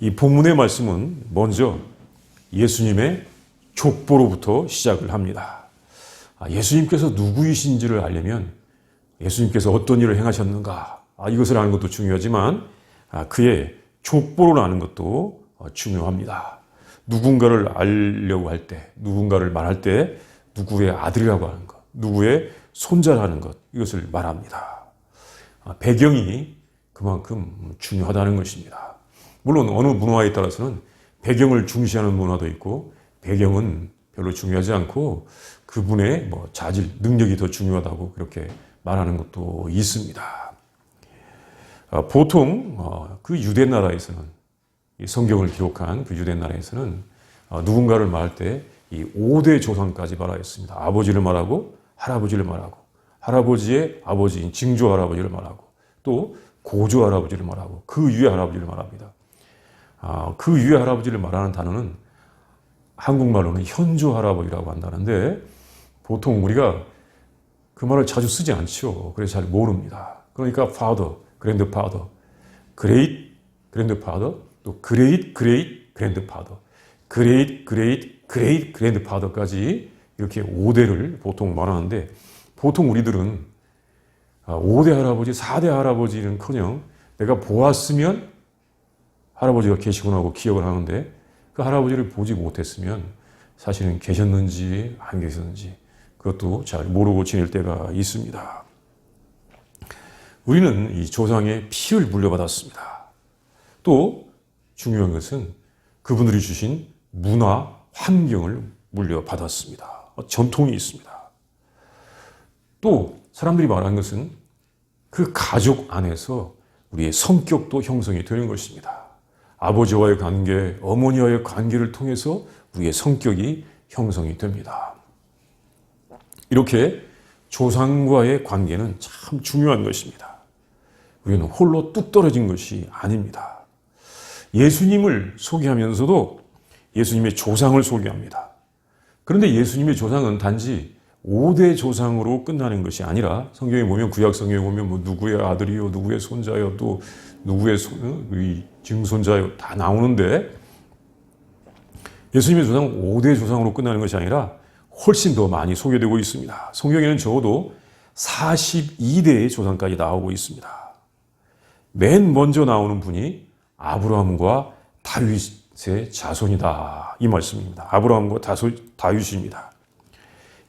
이 본문의 말씀은 먼저 예수님의 족보로부터 시작을 합니다. 예수님께서 누구이신지를 알려면 예수님께서 어떤 일을 행하셨는가, 이것을 아는 것도 중요하지만 그의 족보를 아는 것도 중요합니다. 누군가를 알려고 할 때, 누군가를 말할 때 누구의 아들이라고 하는 것, 누구의 손자라는 것, 이것을 말합니다. 배경이 그만큼 중요하다는 것입니다. 물론 어느 문화에 따라서는 배경을 중시하는 문화도 있고 배경은 별로 중요하지 않고 그분의 자질, 능력이 더 중요하다고 그렇게 말하는 것도 있습니다. 보통 그 유대 나라에서는, 성경을 기록한 그 유대 나라에서는 누군가를 말할 때 이 5대 조상까지 말하였습니다. 아버지를 말하고 할아버지를 말하고 할아버지의 아버지인 증조 할아버지를 말하고 또 고조 할아버지를 말하고 그 위에 할아버지를 말합니다. 그 위에 할아버지를 말하는 단어는 한국말로는 현조 할아버지라고 한다는데 보통 우리가 그 말을 자주 쓰지 않죠. 그래서 잘 모릅니다. 그러니까 father, grandfather, great grandfather, 또 great great grandfather, great great great grandfather까지 이렇게 5대를 보통 말하는데 보통 우리들은 5대 할아버지, 4대 할아버지는커녕 내가 보았으면 할아버지가 계시구나 하고 기억을 하는데 그 할아버지를 보지 못했으면 사실은 계셨는지 안 계셨는지 그것도 잘 모르고 지낼 때가 있습니다. 우리는 이 조상의 피를 물려받았습니다. 또 중요한 것은 그분들이 주신 문화, 환경을 물려받았습니다. 전통이 있습니다. 또 사람들이 말하는 것은 그 가족 안에서 우리의 성격도 형성이 되는 것입니다. 아버지와의 관계, 어머니와의 관계를 통해서 우리의 성격이 형성이 됩니다. 이렇게 조상과의 관계는 참 중요한 것입니다. 우리는 홀로 뚝 떨어진 것이 아닙니다. 예수님을 소개하면서도 예수님의 조상을 소개합니다. 그런데 예수님의 조상은 단지 5대 조상으로 끝나는 것이 아니라 성경에 보면 구약 성경에 보면 누구의 아들이요, 누구의 손자요, 또 누구의 증손자요 다 나오는데 예수님의 조상은 5대 조상으로 끝나는 것이 아니라 훨씬 더 많이 소개되고 있습니다. 성경에는 적어도 42대의 조상까지 나오고 있습니다. 맨 먼저 나오는 분이 아브라함과 다윗의 자손이다, 이 말씀입니다. 아브라함과 다윗입니다.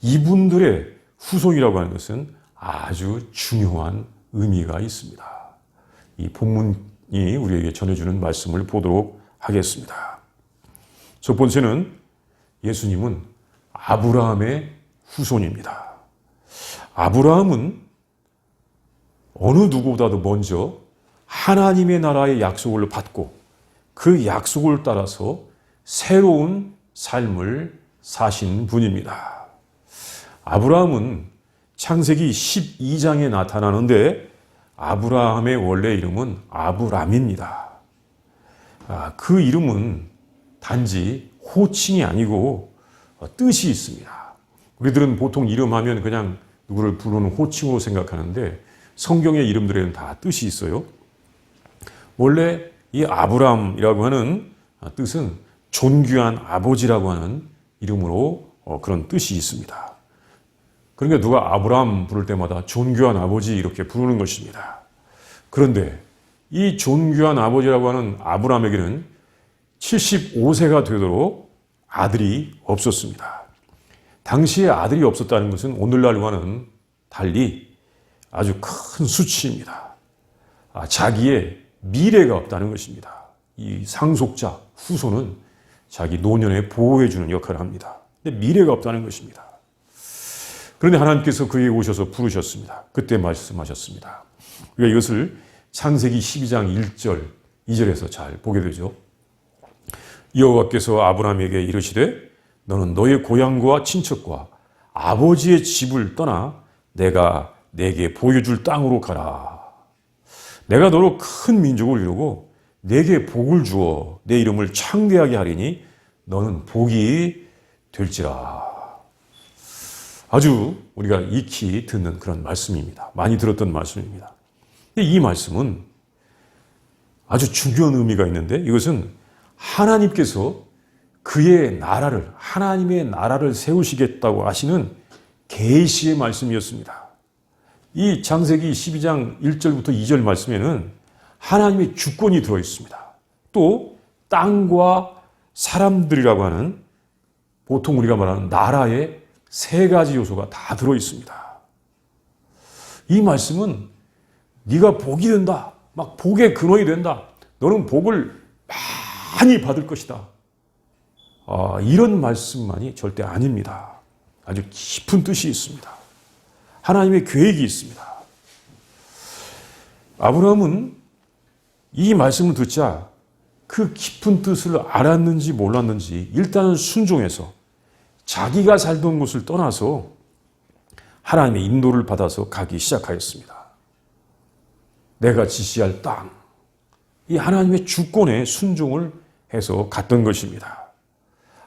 이분들의 후손이라고 하는 것은 아주 중요한 의미가 있습니다. 이 본문이 우리에게 전해주는 말씀을 보도록 하겠습니다. 첫 번째는 예수님은 아브라함의 후손입니다. 아브라함은 어느 누구보다도 먼저 하나님의 나라의 약속을 받고 그 약속을 따라서 새로운 삶을 사신 분입니다. 아브라함은 창세기 12장에 나타나는데 아브라함의 원래 이름은 아브람입니다. 그 이름은 단지 호칭이 아니고 뜻이 있습니다. 우리들은 보통 이름하면 그냥 누구를 부르는 호칭으로 생각하는데 성경의 이름들에는 다 뜻이 있어요. 원래 이 아브람이라고 하는 뜻은 존귀한 아버지라고 하는 이름으로 그런 뜻이 있습니다. 그러니까 누가 아브람 부를 때마다 존귀한 아버지 이렇게 부르는 것입니다. 그런데 이 존귀한 아버지라고 하는 아브람에게는 75세가 되도록 아들이 없었습니다. 당시에 아들이 없었다는 것은 오늘날과는 달리 아주 큰 수치입니다. 자기의 미래가 없다는 것입니다. 이 상속자, 후손은 자기 노년에 보호해주는 역할을 합니다. 근데 미래가 없다는 것입니다. 그런데 하나님께서 그에게 오셔서 부르셨습니다. 그때 말씀하셨습니다. 우리가 이것을 창세기 12장 1절, 2절에서 잘 보게 되죠. 여호와께서 아브라함에게 이르시되 너는 너의 고향과 친척과 아버지의 집을 떠나 내가 내게 보여줄 땅으로 가라. 내가 너로 큰 민족을 이루고 내게 복을 주어 내 이름을 창대하게 하리니 너는 복이 될지라. 아주 우리가 익히 듣는 그런 말씀입니다. 많이 들었던 말씀입니다. 근데 이 말씀은 아주 중요한 의미가 있는데 이것은 하나님께서 그의 나라를, 하나님의 나라를 세우시겠다고 하시는 계시의 말씀이었습니다. 이 창세기 12장 1절부터 2절 말씀에는 하나님의 주권이 들어 있습니다. 또 땅과 사람들이라고 하는 보통 우리가 말하는 나라의 세 가지 요소가 다 들어 있습니다. 이 말씀은 네가 복이 된다. 막 복의 근원이 된다. 너는 복을 많이 받을 것이다. 이런 말씀만이 절대 아닙니다. 아주 깊은 뜻이 있습니다. 하나님의 계획이 있습니다. 아브라함은 이 말씀을 듣자 그 깊은 뜻을 알았는지 몰랐는지 일단은 순종해서 자기가 살던 곳을 떠나서 하나님의 인도를 받아서 가기 시작하였습니다. 내가 지시할 땅, 이 하나님의 주권에 순종을 해서 갔던 것입니다.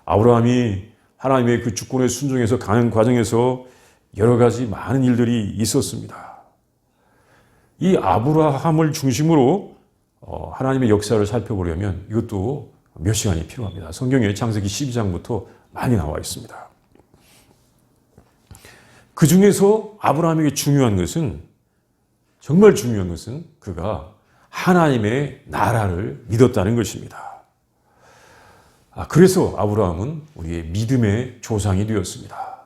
아브라함이 하나님의 그 주권에 순종해서 가는 과정에서 여러 가지 많은 일들이 있었습니다. 이 아브라함을 중심으로 하나님의 역사를 살펴보려면 이것도 몇 시간이 필요합니다. 성경에 창세기 12장부터 많이 나와 있습니다. 그 중에서 아브라함에게 중요한 것은, 정말 중요한 것은 그가 하나님의 나라를 믿었다는 것입니다. 그래서 아브라함은 우리의 믿음의 조상이 되었습니다.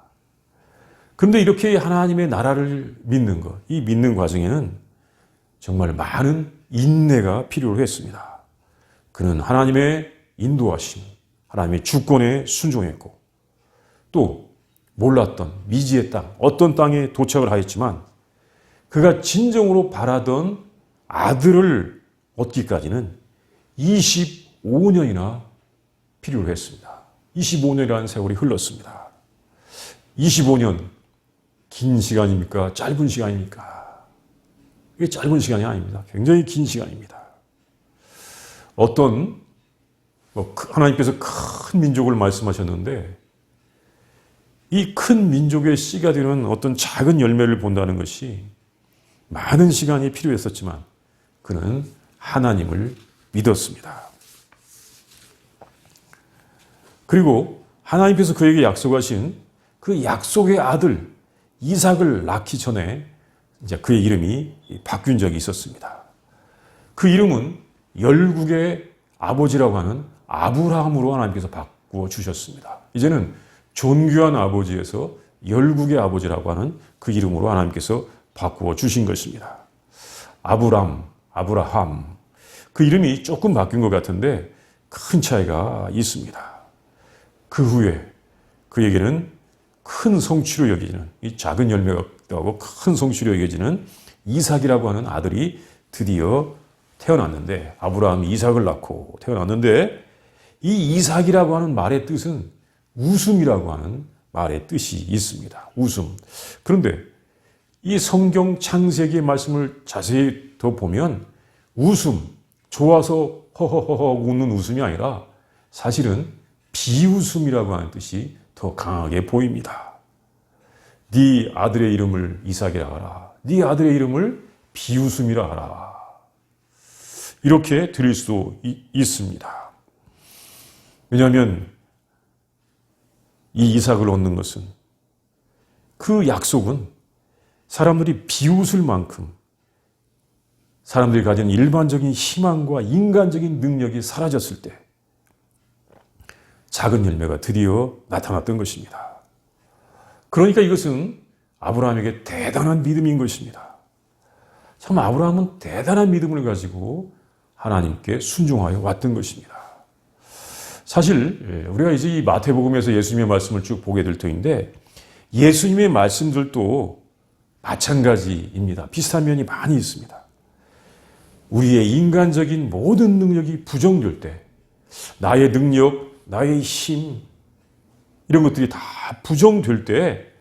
그런데 이렇게 하나님의 나라를 믿는 것, 이 믿는 과정에는 정말 많은 인내가 필요로 했습니다. 그는 하나님의 인도하심, 하나님의 주권에 순종했고 또 몰랐던 미지의 땅, 어떤 땅에 도착을 하였지만 그가 진정으로 바라던 아들을 얻기까지는 25년이나 필요로 했습니다. 25년이라는 세월이 흘렀습니다. 25년, 긴 시간입니까? 짧은 시간입니까? 이게 짧은 시간이 아닙니다. 굉장히 긴 시간입니다. 하나님께서 큰 민족을 말씀하셨는데 이 큰 민족의 씨가 되는 어떤 작은 열매를 본다는 것이 많은 시간이 필요했었지만 그는 하나님을 믿었습니다. 그리고 하나님께서 그에게 약속하신 그 약속의 아들 이삭을 낳기 전에 이제 그의 이름이 바뀐 적이 있었습니다. 그 이름은 열국의 아버지라고 하는 아브라함으로 하나님께서 바꾸어 주셨습니다. 이제는 존귀한 아버지에서 열국의 아버지라고 하는 그 이름으로 하나님께서 바꾸어 주신 것입니다. 아브라함. 그 이름이 조금 바뀐 것 같은데 큰 차이가 있습니다. 그 후에 그에게는 큰 성취로 여겨지는, 이 작은 열매가 하고 큰 성취로 여겨지는 이삭이라고 하는 아들이 드디어 태어났는데, 아브라함이 이삭을 낳고 태어났는데, 이 이삭이라고 하는 말의 뜻은 웃음이라고 하는 말의 뜻이 있습니다. 웃음. 그런데 이 성경 창세기의 말씀을 자세히 더 보면 웃음, 좋아서 허허허허 웃는 웃음이 아니라 사실은 비웃음이라고 하는 뜻이 더 강하게 보입니다. 네 아들의 이름을 이삭이라 하라. 네 아들의 이름을 비웃음이라 하라. 이렇게 드릴 수 있습니다. 왜냐하면 이 이삭을 얻는 것은, 그 약속은 사람들이 비웃을 만큼 사람들이 가진 일반적인 희망과 인간적인 능력이 사라졌을 때 작은 열매가 드디어 나타났던 것입니다. 그러니까 이것은 아브라함에게 대단한 믿음인 것입니다. 참 아브라함은 대단한 믿음을 가지고 하나님께 순종하여 왔던 것입니다. 사실 우리가 이제 이 마태복음에서 예수님의 말씀을 쭉 보게 될 터인데 예수님의 말씀들도 마찬가지입니다. 비슷한 면이 많이 있습니다. 우리의 인간적인 모든 능력이 부정될 때, 나의 능력, 나의 힘, 이런 것들이 다 부정될 때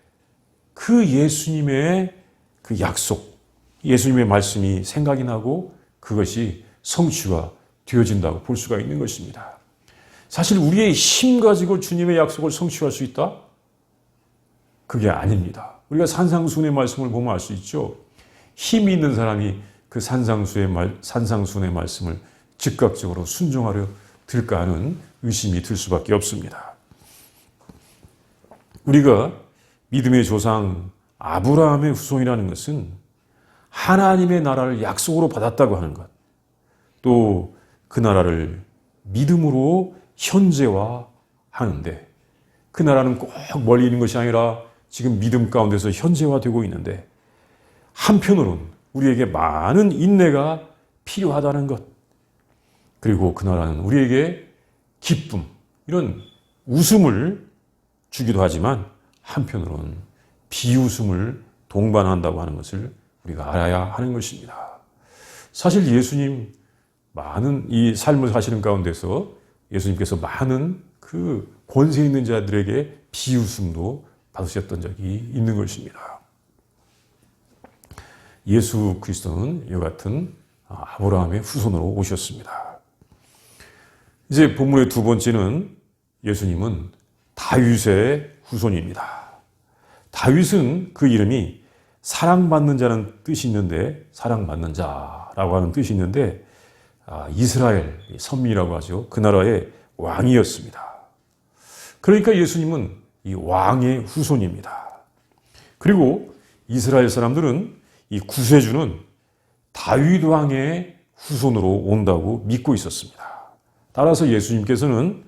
그 예수님의 그 약속, 예수님의 말씀이 생각이 나고 그것이 성취가 되어진다고 볼 수가 있는 것입니다. 사실 우리의 힘 가지고 주님의 약속을 성취할 수 있다? 그게 아닙니다. 우리가 산상수훈의 말씀을 보면 알 수 있죠. 힘이 있는 사람이 그 산상수훈의 말씀을 즉각적으로 순종하려 들까 하는 의심이 들 수밖에 없습니다. 우리가 믿음의 조상 아브라함의 후손이라는 것은 하나님의 나라를 약속으로 받았다고 하는 것, 또 그 나라를 믿음으로 현재화하는데, 그 나라는 꼭 멀리 있는 것이 아니라 지금 믿음 가운데서 현재화되고 있는데, 한편으로는 우리에게 많은 인내가 필요하다는 것, 그리고 그 나라는 우리에게 기쁨, 이런 웃음을 주기도 하지만 한편으로는 비웃음을 동반한다고 하는 것을 우리가 알아야 하는 것입니다. 사실 예수님 많은 이 삶을 사시는 가운데서 예수님께서 많은 그 권세 있는 자들에게 비웃음도 받으셨던 적이 있는 것입니다. 예수 그리스도는 이와 같은 아브라함의 후손으로 오셨습니다. 이제 본문의 두 번째는 예수님은 다윗의 후손입니다. 다윗은 그 이름이 사랑받는 자는 뜻이 있는데, 사랑받는 자라고 하는 뜻이 있는데, 이스라엘 선민이라고 하죠. 그 나라의 왕이었습니다. 그러니까 예수님은 이 왕의 후손입니다. 그리고 이스라엘 사람들은 이 구세주는 다윗 왕의 후손으로 온다고 믿고 있었습니다. 따라서 예수님께서는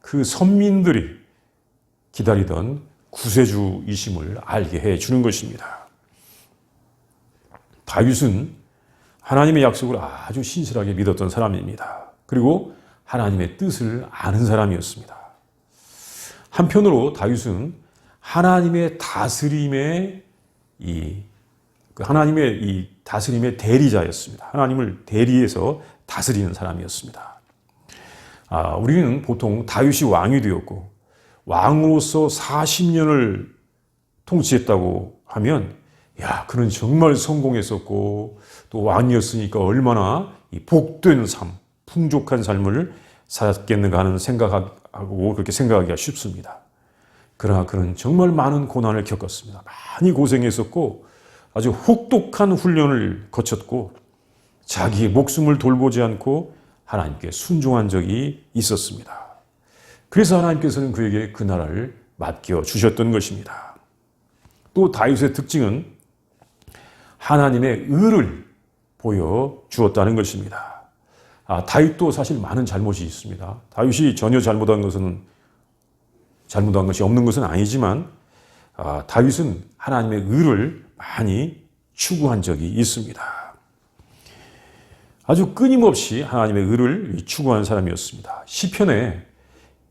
그 선민들이 기다리던 구세주이심을 알게 해주는 것입니다. 다윗은 하나님의 약속을 아주 신실하게 믿었던 사람입니다. 그리고 하나님의 뜻을 아는 사람이었습니다. 한편으로 다윗은 하나님의 다스림의 다스림의 대리자였습니다. 하나님을 대리해서 다스리는 사람이었습니다. 우리는 보통 다윗이 왕이 되었고 왕으로서 40년을 통치했다고 하면, 야, 그는 정말 성공했었고 또 왕이었으니까 얼마나 복된 삶, 풍족한 삶을 살았겠는가 하는 생각하고 그렇게 생각하기가 쉽습니다. 그러나 그는 정말 많은 고난을 겪었습니다. 많이 고생했었고 아주 혹독한 훈련을 거쳤고 자기의 목숨을 돌보지 않고 하나님께 순종한 적이 있었습니다. 그래서 하나님께서는 그에게 그 나라를 맡겨주셨던 것입니다. 또 다윗의 특징은 하나님의 의를 보여주었다는 것입니다. 다윗도 사실 많은 잘못이 있습니다. 다윗이 전혀 잘못한 것이 없는 것은 아니지만 다윗은 하나님의 의를 많이 추구한 적이 있습니다. 아주 끊임없이 하나님의 의를 추구하는 사람이었습니다. 시편에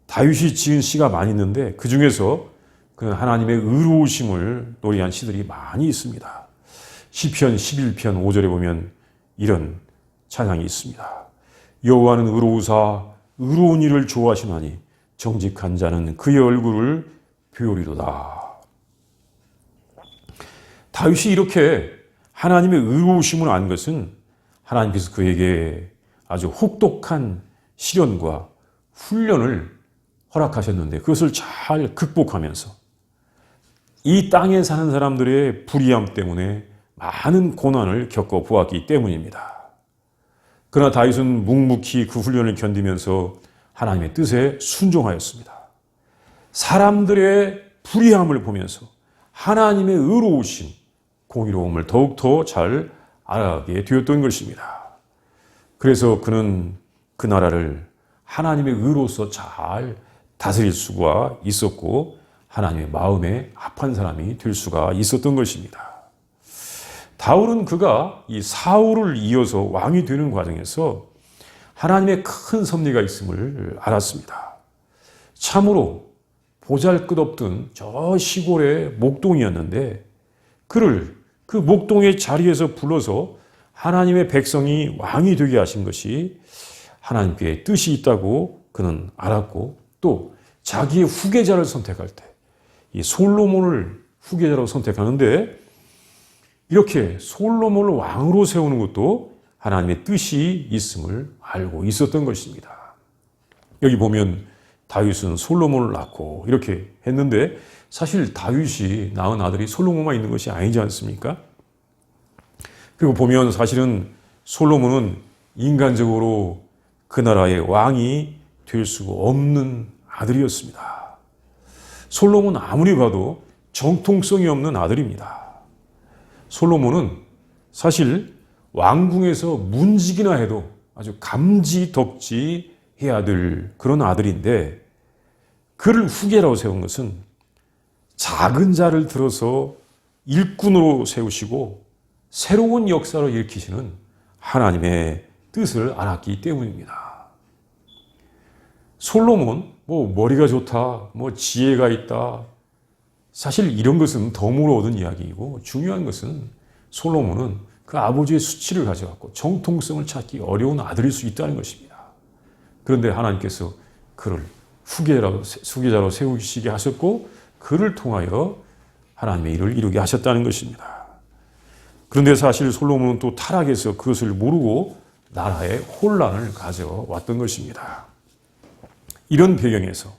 다윗이 지은 시가 많이 있는데 그 중에서 그 하나님의 의로우심을 노래한 시들이 많이 있습니다. 시편 11편 5절에 보면 이런 찬양이 있습니다. 여호와는 의로우사 의로운 일을 좋아하시나니 정직한 자는 그의 얼굴을 뵈오리로다. 다윗이 이렇게 하나님의 의로우심을 안 것은 하나님께서 그에게 아주 혹독한 시련과 훈련을 허락하셨는데 그것을 잘 극복하면서 이 땅에 사는 사람들의 불의함 때문에 많은 고난을 겪어보았기 때문입니다. 그러나 다윗은 묵묵히 그 훈련을 견디면서 하나님의 뜻에 순종하였습니다. 사람들의 불의함을 보면서 하나님의 의로우심, 공의로움을 더욱더 잘 알아가게 되었던 것입니다. 그래서 그는 그 나라를 하나님의 의로서 잘 다스릴 수가 있었고 하나님의 마음에 합한 사람이 될 수가 있었던 것입니다. 다윗은 그가 이 사울을 이어서 왕이 되는 과정에서 하나님의 큰 섭리가 있음을 알았습니다. 참으로 보잘것없던 저 시골의 목동이었는데 그를 그 목동의 자리에서 불러서 하나님의 백성이 왕이 되게 하신 것이 하나님께 뜻이 있다고 그는 알았고 또 자기의 후계자를 선택할 때 이 솔로몬을 후계자로 선택하는데 이렇게 솔로몬을 왕으로 세우는 것도 하나님의 뜻이 있음을 알고 있었던 것입니다. 여기 보면 다윗은 솔로몬을 낳고 이렇게 했는데 사실 다윗이 낳은 아들이 솔로몬만 있는 것이 아니지 않습니까? 그리고 보면 사실은 솔로몬은 인간적으로 그 나라의 왕이 될 수가 없는 아들이었습니다. 솔로몬은 아무리 봐도 정통성이 없는 아들입니다. 솔로몬은 사실 왕궁에서 문직이나 해도 아주 감지덕지해야 될 그런 아들인데, 그를 후계라고 세운 것은 작은 자를 들어서 일꾼으로 세우시고 새로운 역사를 일으키시는 하나님의 뜻을 알았기 때문입니다. 솔로몬, 머리가 좋다, 지혜가 있다. 사실 이런 것은 덤으로 얻은 이야기이고, 중요한 것은 솔로몬은 그 아버지의 수치를 가져갖고 정통성을 찾기 어려운 아들일 수 있다는 것입니다. 그런데 하나님께서 그를 후계자로 세우시게 하셨고, 그를 통하여 하나님의 일을 이루게 하셨다는 것입니다. 그런데 사실 솔로몬은 또 타락해서 그것을 모르고 나라에 혼란을 가져왔던 것입니다. 이런 배경에서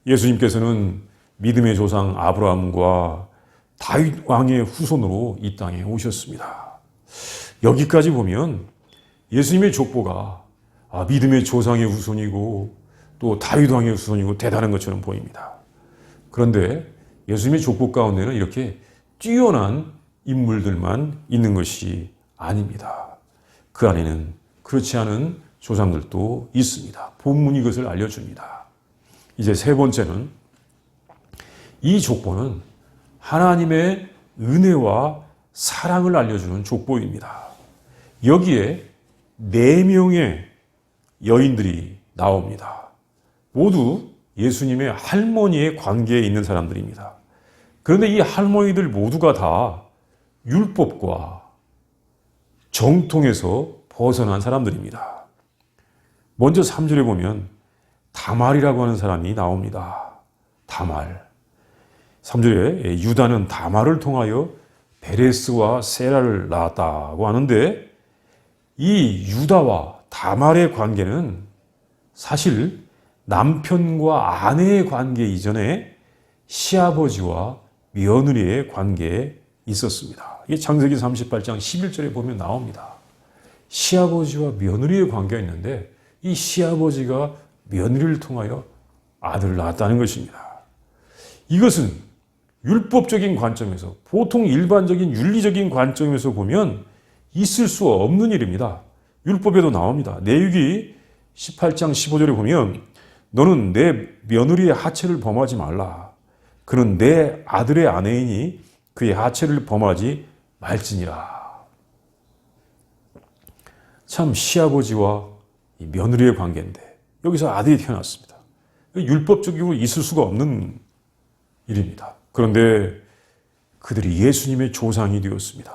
예수님께서는 믿음의 조상 아브라함과 다윗 왕의 후손으로 이 땅에 오셨습니다. 여기까지 보면 예수님의 족보가 믿음의 조상의 후손이고 또 다윗 왕의 후손이고 대단한 것처럼 보입니다. 그런데 예수님의 족보 가운데는 이렇게 뛰어난 인물들만 있는 것이 아닙니다. 그 안에는 그렇지 않은 조상들도 있습니다. 본문이 그것을 알려줍니다. 이제 세 번째는, 이 족보는 하나님의 은혜와 사랑을 알려주는 족보입니다. 여기에 4명의 여인들이 나옵니다. 모두 예수님의 할머니의 관계에 있는 사람들입니다. 그런데 이 할머니들 모두가 다 율법과 정통에서 벗어난 사람들입니다. 먼저 3절에 보면 다말이라고 하는 사람이 나옵니다. 다말. 3절에 유다는 다말을 통하여 베레스와 세라를 낳았다고 하는데, 이 유다와 다말의 관계는 사실 남편과 아내의 관계 이전에 시아버지와 며느리의 관계에 있었습니다. 이게 창세기 38장 11절에 보면 나옵니다. 시아버지와 며느리의 관계가 있는데, 이 시아버지가 며느리를 통하여 아들을 낳았다는 것입니다. 이것은 율법적인 관점에서, 보통 일반적인 윤리적인 관점에서 보면 있을 수 없는 일입니다. 율법에도 나옵니다. 레위기 18장 15절에 보면 너는 내 며느리의 하체를 범하지 말라. 그는 내 아들의 아내이니 그의 하체를 범하지 말지니라. 참 시아버지와 며느리의 관계인데 여기서 아들이 태어났습니다. 율법적으로 있을 수가 없는 일입니다. 그런데 그들이 예수님의 조상이 되었습니다.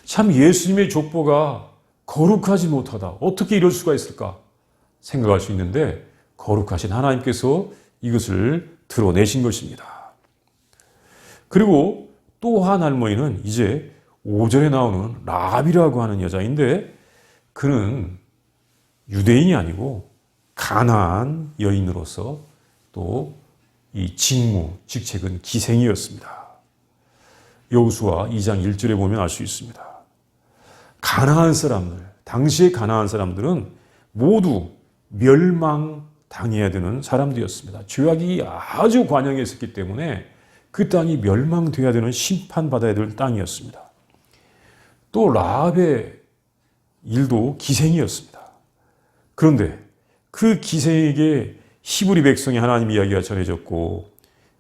참 예수님의 족보가 거룩하지 못하다. 어떻게 이럴 수가 있을까 생각할 수 있는데, 거룩하신 하나님께서 이것을 드러내신 것입니다. 그리고 또 한 할머니는 이제 5절에 나오는 라합이라고 하는 여자인데, 그는 유대인이 아니고 가나안 여인으로서 또 이 직책은 기생이었습니다. 여호수아 2장 1절에 보면 알 수 있습니다. 가나안 사람들, 당시의 가나안 사람들은 모두 멸망당해야 되는 사람들이었습니다. 죄악이 아주 관영했었기 때문에 그 땅이 멸망돼야 되는, 심판받아야 될 땅이었습니다. 또 라합의 일도 기생이었습니다. 그런데 그 기생에게 히브리 백성의 하나님 이야기가 전해졌고,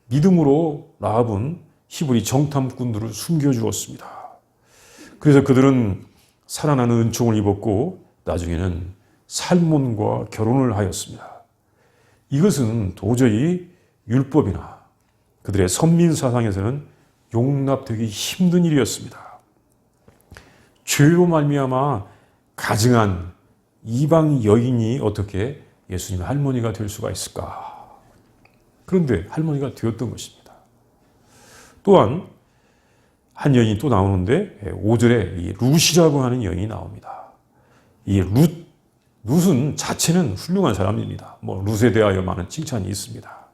믿음으로 라합은 히브리 정탐꾼들을 숨겨주었습니다. 그래서 그들은 살아나는 은총을 입었고 나중에는 살몬과 결혼을 하였습니다. 이것은 도저히 율법이나 그들의 선민 사상에서는 용납되기 힘든 일이었습니다. 죄로 말미암아 가증한 이방 여인이 어떻게 예수님의 할머니가 될 수가 있을까? 그런데 할머니가 되었던 것입니다. 또한 한 여인이 또 나오는데 5절에 이 룻이라고 하는 여인이 나옵니다. 이 룻은 자체는 훌륭한 사람입니다. 룻에 대하여 많은 칭찬이 있습니다.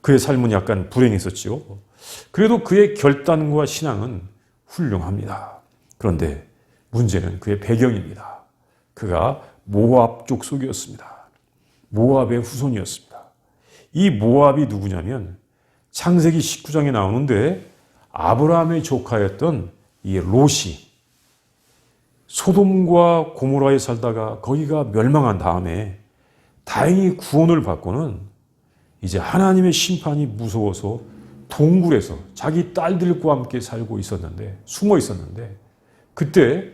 그의 삶은 약간 불행했었지요. 그래도 그의 결단과 신앙은 훌륭합니다. 그런데 문제는 그의 배경입니다. 그가 모압 족속이었습니다. 모압의 후손이었습니다. 이 모압이 누구냐면 창세기 19장에 나오는데 아브라함의 조카였던 이 롯이 소돔과 고모라에 살다가 거기가 멸망한 다음에 다행히 구원을 받고는 이제 하나님의 심판이 무서워서 동굴에서 자기 딸들과 함께 살고 있었는데, 숨어 있었는데, 그때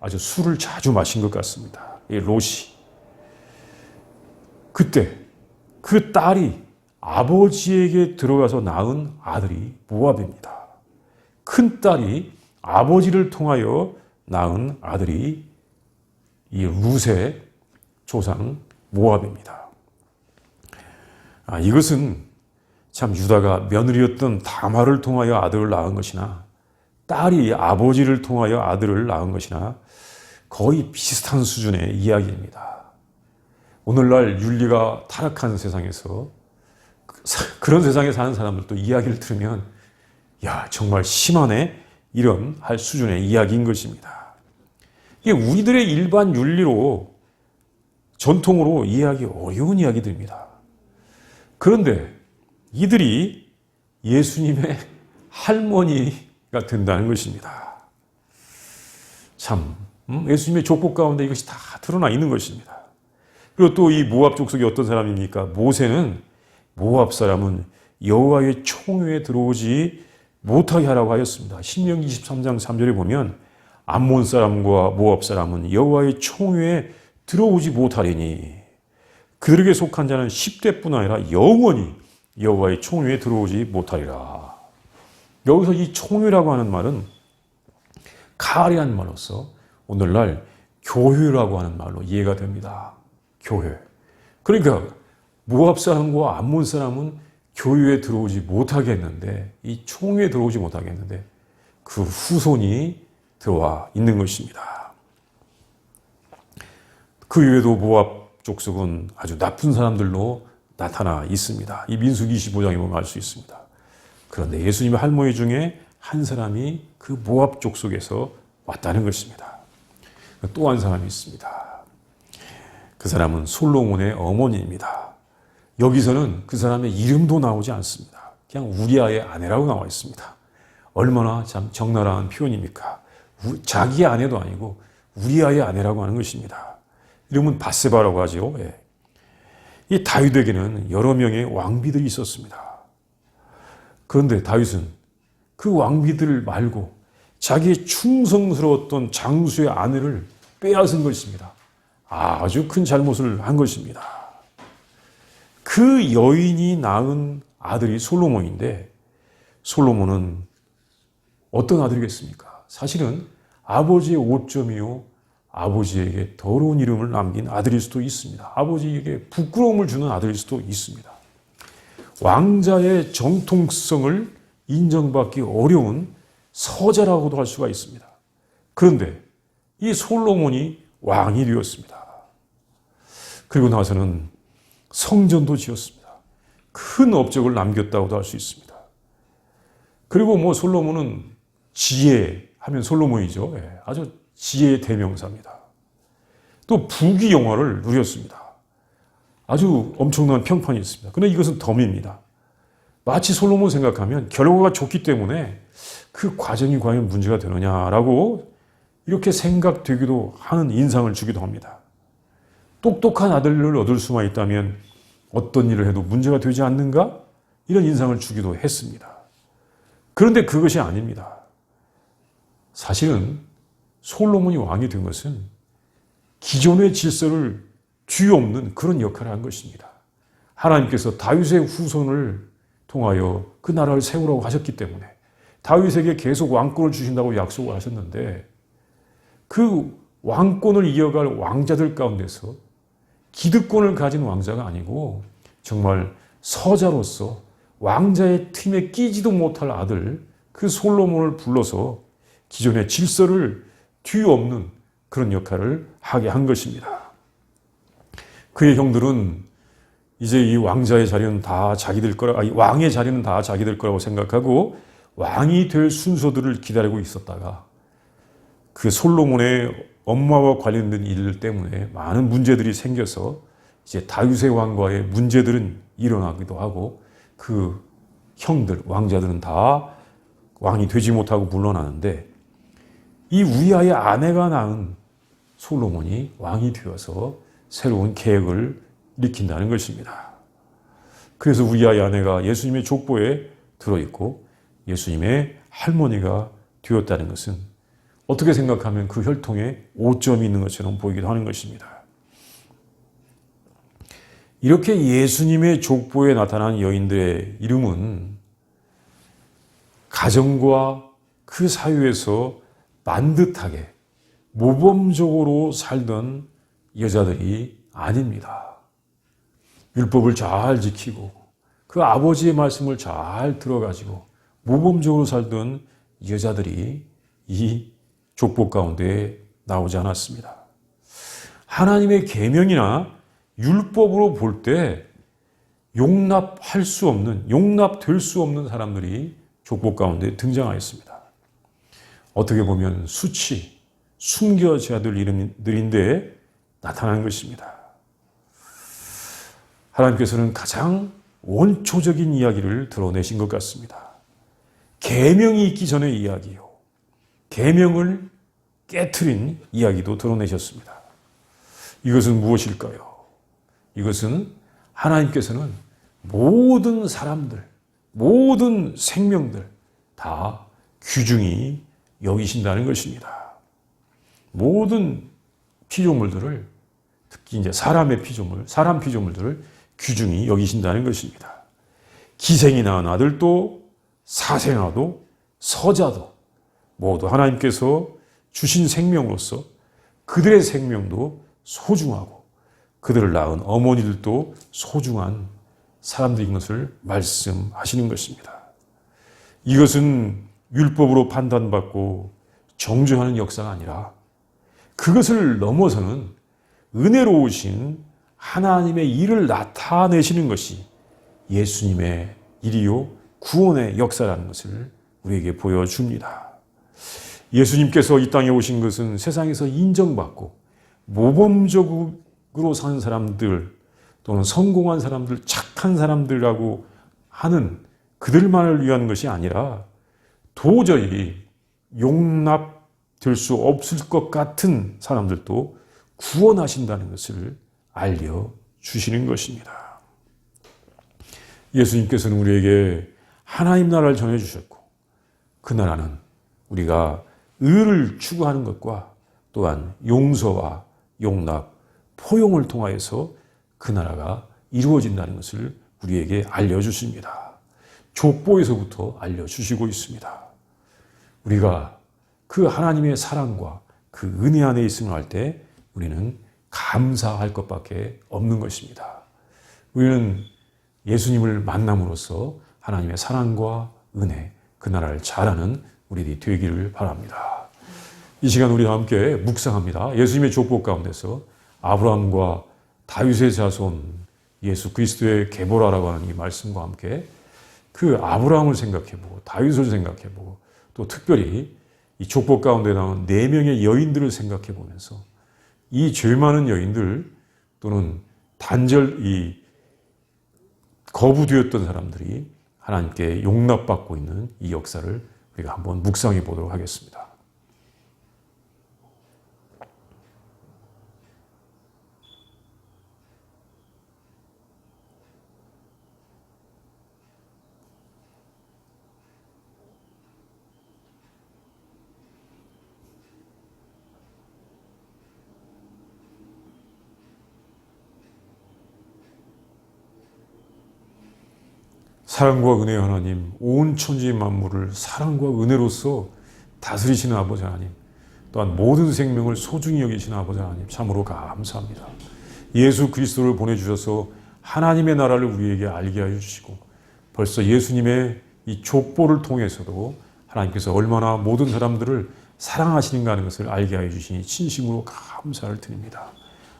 아주 술을 자주 마신 것 같습니다. 이 롯이. 그때 그 딸이 아버지에게 들어가서 낳은 아들이 모압입니다. 큰 딸이 아버지를 통하여 낳은 아들이 이 룻의 조상 모압입니다. 이것은 참 유다가 며느리였던 다말을 통하여 아들을 낳은 것이나 딸이 아버지를 통하여 아들을 낳은 것이나 거의 비슷한 수준의 이야기입니다. 오늘날 윤리가 타락한 세상에서 그런 세상에 사는 사람들도 이야기를 들으면 야, 정말 심하네, 이런 할 수준의 이야기인 것입니다. 이게 우리들의 일반 윤리로 전통으로 이해하기 어려운 이야기들입니다. 그런데 이들이 예수님의 할머니가 된다는 것입니다. 참, 예수님의 족보 가운데 이것이 다 드러나 있는 것입니다. 그리고 또 이 모압 족속이 어떤 사람입니까? 모세는 모압 사람은 여호와의 총회에 들어오지 못하게 하라고 하였습니다. 신명기 23장 3절에 보면 암몬 사람과 모압 사람은 여호와의 총회에 들어오지 못하리니 그들에게 속한 자는 10대뿐 아니라 영원히 여호와의 총회에 들어오지 못하리라. 여기서 이 총회라고 하는 말은 칼이라는 말로서 오늘날 교회라고 하는 말로 이해가 됩니다. 교회. 그러니까 모압 사람과 암몬 사람은 교회에 들어오지 못하게 했는데, 이 총회에 들어오지 못하게 했는데 그 후손이 들어와 있는 것입니다. 그 외에도 모압 족속은 아주 나쁜 사람들로 나타나 있습니다. 이 민수기 25장에 보면 알 수 있습니다. 그런데 예수님의 할머니 중에 한 사람이 그 모압 족속에서 왔다는 것입니다. 또 한 사람이 있습니다. 그 사람은 솔로몬의 어머니입니다. 여기서는 그 사람의 이름도 나오지 않습니다. 그냥 우리아의 아내라고 나와 있습니다. 얼마나 참 적나라한 표현입니까? 자기의 아내도 아니고 우리아의 아내라고 하는 것입니다. 이름은 밧세바라고 하죠. 예. 이 다윗에게는 여러 명의 왕비들이 있었습니다. 그런데 다윗은 그 왕비들 말고 자기의 충성스러웠던 장수의 아내를 빼앗은 것입니다. 아주 큰 잘못을 한 것입니다. 그 여인이 낳은 아들이 솔로몬인데, 솔로몬은 어떤 아들이겠습니까? 사실은 아버지의 오점이요, 아버지에게 더러운 이름을 남긴 아들일 수도 있습니다. 아버지에게 부끄러움을 주는 아들일 수도 있습니다. 왕자의 정통성을 인정받기 어려운 서자라고도 할 수가 있습니다. 그런데 이 솔로몬이 왕이 되었습니다. 그리고 나서는 성전도 지었습니다. 큰 업적을 남겼다고도 할 수 있습니다. 그리고 솔로몬은 지혜 하면 솔로몬이죠. 아주 지혜의 대명사입니다. 또 부귀 영화를 누렸습니다. 아주 엄청난 평판이 있습니다. 그런데 이것은 덤입니다. 마치 솔로몬 생각하면 결과가 좋기 때문에 그 과정이 과연 문제가 되느냐라고 이렇게 생각되기도 하는 인상을 주기도 합니다. 똑똑한 아들을 얻을 수만 있다면 어떤 일을 해도 문제가 되지 않는가? 이런 인상을 주기도 했습니다. 그런데 그것이 아닙니다. 사실은 솔로몬이 왕이 된 것은 기존의 질서를 뒤엎는 그런 역할을 한 것입니다. 하나님께서 다윗의 후손을 통하여 그 나라를 세우라고 하셨기 때문에 다윗에게 계속 왕권을 주신다고 약속을 하셨는데, 그 왕권을 이어갈 왕자들 가운데서 기득권을 가진 왕자가 아니고 정말 서자로서 왕자의 틈에 끼지도 못할 아들 그 솔로몬을 불러서 기존의 질서를 뒤엎는 그런 역할을 하게 한 것입니다. 그의 형들은 이제 이 왕자의 자리는 다 자기들 거라, 왕의 자리는 다 자기들 거라고 생각하고 왕이 될 순서들을 기다리고 있었다가 그 솔로몬의 엄마와 관련된 일들 때문에 많은 문제들이 생겨서 이제 다윗의 왕과의 문제들은 일어나기도 하고 그 형들, 왕자들은 다 왕이 되지 못하고 물러나는데 이 우리아의 아내가 낳은 솔로몬이 왕이 되어서 새로운 계획을 일으킨다는 것입니다. 그래서 우리아의 아내가 예수님의 족보에 들어있고 예수님의 할머니가 되었다는 것은 어떻게 생각하면 그 혈통에 오점이 있는 것처럼 보이기도 하는 것입니다. 이렇게 예수님의 족보에 나타난 여인들의 이름은 가정과 그 사유에서 반듯하게 모범적으로 살던 여자들이 아닙니다. 율법을 잘 지키고 그 아버지의 말씀을 잘 들어가지고 모범적으로 살던 여자들이 이 족보 가운데 나오지 않았습니다. 하나님의 계명이나 율법으로 볼 때 용납될 수 없는 사람들이 족보 가운데 등장하였습니다. 어떻게 보면 수치, 숨겨져야 될 이름들인데 나타난 것입니다. 하나님께서는 가장 원초적인 이야기를 드러내신 것 같습니다. 계명이 있기 전의 이야기요. 계명을 깨트린 이야기도 드러내셨습니다. 이것은 무엇일까요? 이것은 하나님께서는 모든 사람들, 모든 생명들 다 귀중히 여기신다는 것입니다. 모든 피조물들을, 특히 이제 사람 피조물들을 귀중히 여기신다는 것입니다. 기생이 낳은 아들도 사생아도 서자도 모두 하나님께서 주신 생명으로서 그들의 생명도 소중하고 그들을 낳은 어머니들도 소중한 사람들인 것을 말씀하시는 것입니다. 이것은 율법으로 판단받고 정죄하는 역사가 아니라 그것을 넘어서는 은혜로우신 하나님의 일을 나타내시는 것이 예수님의 일이요 구원의 역사라는 것을 우리에게 보여줍니다. 예수님께서 이 땅에 오신 것은 세상에서 인정받고 모범적으로 사는 사람들 또는 성공한 사람들, 착한 사람들이라고 하는 그들만을 위한 것이 아니라 도저히 용납될 수 없을 것 같은 사람들도 구원하신다는 것을 알려주시는 것입니다. 예수님께서는 우리에게 하나님 나라를 전해주셨고 그 나라는 우리가 의를 추구하는 것과 또한 용서와 용납, 포용을 통하여서 그 나라가 이루어진다는 것을 우리에게 알려주십니다. 족보에서부터 알려주시고 있습니다. 우리가 그 하나님의 사랑과 그 은혜 안에 있음을 할 때 우리는 감사할 것밖에 없는 것입니다. 우리는 예수님을 만남으로써 하나님의 사랑과 은혜, 그 나라를 잘 아는 우리들이 되기를 바랍니다. 이 시간 우리와 함께 묵상합니다. 예수님의 족보 가운데서 아브라함과 다윗의 자손 예수 그리스도의 계보라라고 하는 이 말씀과 함께 그 아브라함을 생각해보고 다윗을 생각해보고 또 특별히 이 족보 가운데 나온 4명의 여인들을 생각해보면서 이 죄 많은 여인들 또는 거부되었던 사람들이 하나님께 용납받고 있는 이 역사를 우리가 한번 묵상해 보도록 하겠습니다. 사랑과 은혜의 하나님, 온 천지 만물을 사랑과 은혜로서 다스리시는 아버지 하나님, 또한 모든 생명을 소중히 여기시는 아버지 하나님, 참으로 감사합니다. 예수 그리스도를 보내주셔서 하나님의 나라를 우리에게 알게 하여 주시고 벌써 예수님의 이 족보를 통해서도 하나님께서 얼마나 모든 사람들을 사랑하시는가 하는 것을 알게 하여 주시니 진심으로 감사를 드립니다.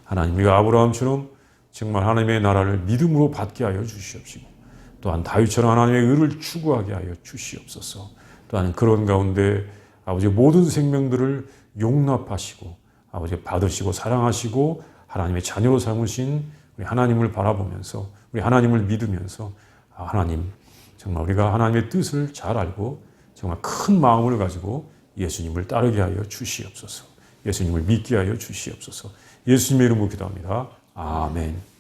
하나님, 우리가 아브라함처럼 정말 하나님의 나라를 믿음으로 받게 하여 주시옵시고 또한 다윗처럼 하나님의 의를 추구하게 하여 주시옵소서. 또한 그런 가운데 아버지 모든 생명들을 용납하시고 아버지 받으시고 사랑하시고 하나님의 자녀로 삼으신 우리 하나님을 바라보면서 우리 하나님을 믿으면서 하나님 정말 우리가 하나님의 뜻을 잘 알고 정말 큰 마음을 가지고 예수님을 따르게 하여 주시옵소서. 예수님을 믿게 하여 주시옵소서. 예수님의 이름으로 기도합니다. 아멘.